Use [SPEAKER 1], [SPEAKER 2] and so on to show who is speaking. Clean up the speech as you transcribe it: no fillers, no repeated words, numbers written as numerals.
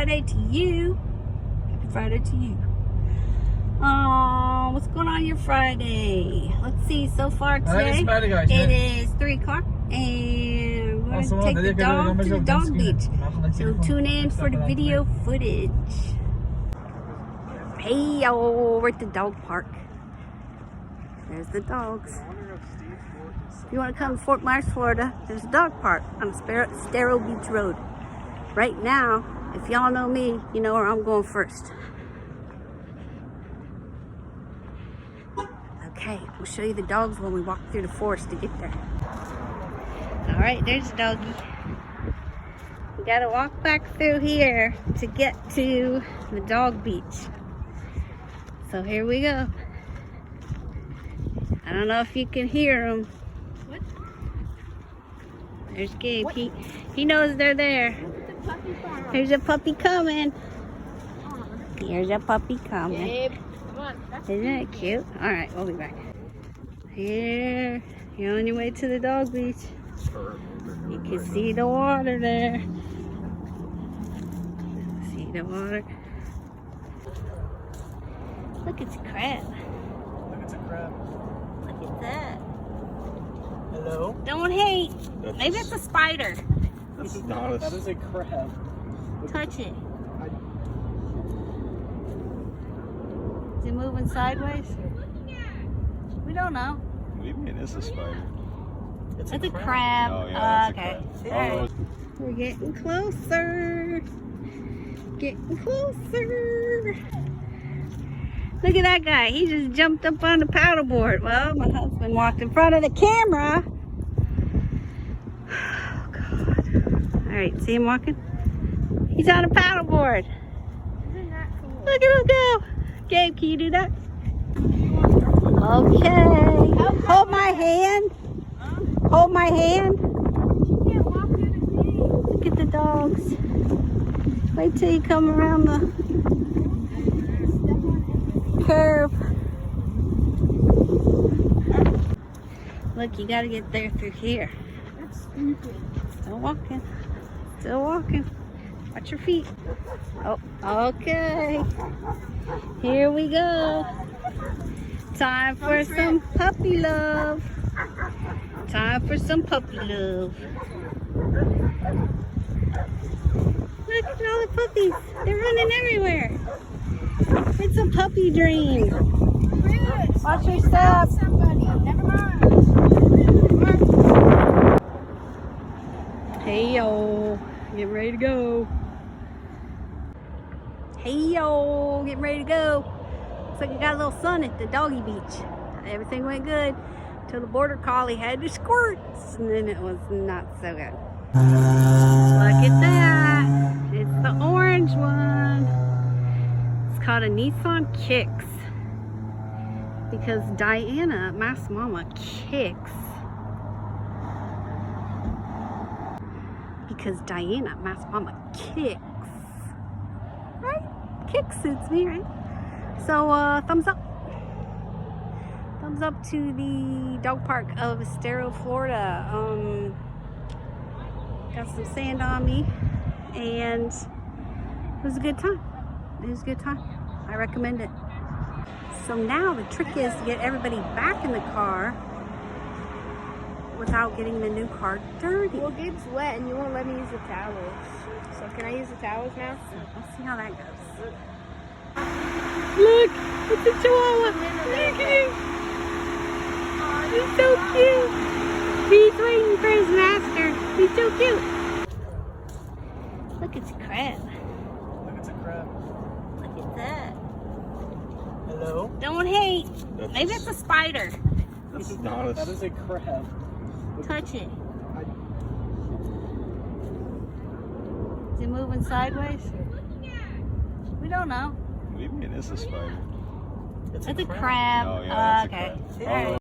[SPEAKER 1] Friday to you. Happy Friday to you. What's going on your Friday? Let's see, so far today, it is 3 o'clock and we're going to take the dog to the dog beach. So tune in for the video footage. Hey, yo, we're at the dog park. There's the dogs. If you want to come to Fort Myers, Florida, there's a dog park on Estero Beach Road. Right now, if y'all know me, you know where I'm going first. Okay, we'll show you the dogs when we walk through the forest to get there. All right, there's the doggy. We gotta walk back through here to get to the dog beach. So here we go. I don't know if you can hear them. What? There's Gabe. What? He knows they're there. There's a puppy coming. Here's a puppy coming. Gabe. Isn't it cute? Alright, we'll be back. Here, you're on your way to the dog beach. You can see the water there. See the water. Look, it's a crab.
[SPEAKER 2] Look, it's a crab.
[SPEAKER 1] Look at that.
[SPEAKER 2] Hello?
[SPEAKER 1] Don't hate. Maybe it's a spider.
[SPEAKER 2] That is a crab.
[SPEAKER 1] Touch it. Is it moving sideways? We don't know.
[SPEAKER 3] What do you mean it's a spider?
[SPEAKER 1] It's a crab.
[SPEAKER 3] Oh, yeah,
[SPEAKER 1] okay.
[SPEAKER 3] A crab.
[SPEAKER 1] We're getting closer. Getting closer. Look at that guy. He just jumped up on the paddleboard. Well, my husband walked in front of the camera. Oh, God. All right, see him walking? He's on a paddleboard.
[SPEAKER 4] Isn't that cool?
[SPEAKER 1] Look at him go. Gabe, can you do that? Okay. Hold my hand. Hold my hand. Look at the dogs. Wait till you come around the curve. Look, you gotta get there through here.
[SPEAKER 4] That's stupid.
[SPEAKER 1] Still walking. Still walking. Watch your feet. Oh, okay. Here we go. Time for some puppy love. Time for some puppy love. Look at all the puppies. They're running everywhere. It's a puppy dream. Watch your step.
[SPEAKER 4] Somebody. Never mind.
[SPEAKER 1] Hey yo, getting ready to go. Hey yo, getting ready to go. Looks like we got a little sun at the doggy beach. Everything went good till the border collie had the squirts, and then it was not so good. Look at that. It's the orange one. It's called a Nissan Kicks because Diana, my mama, kicks. Because Diana, my mama, kicks. Right? Kicks suits me, right? So, thumbs up. Thumbs up to the dog park of Estero, Florida. Got some sand on me, and it was a good time. It was a good time. I recommend it. So now the trick is to get everybody back in the car without getting the new car dirty.
[SPEAKER 4] Well, Gabe's wet and you won't let me use the towels. So can I use the towels now?
[SPEAKER 1] So we'll see how that goes. Look, it's a chihuahua. Look at him. He's so cute. He's waiting for his master. He's so cute. Look, it's a crab.
[SPEAKER 2] Look, it's a crab.
[SPEAKER 1] Look at that.
[SPEAKER 2] Hello?
[SPEAKER 1] Don't hate. Maybe it's a spider.
[SPEAKER 3] That is
[SPEAKER 2] a crab.
[SPEAKER 1] Touch it. Is it moving sideways? We don't know.
[SPEAKER 3] What do you mean it's a spider?
[SPEAKER 1] It's a crab.
[SPEAKER 3] Oh, yeah,
[SPEAKER 1] Okay.
[SPEAKER 3] it's a crab.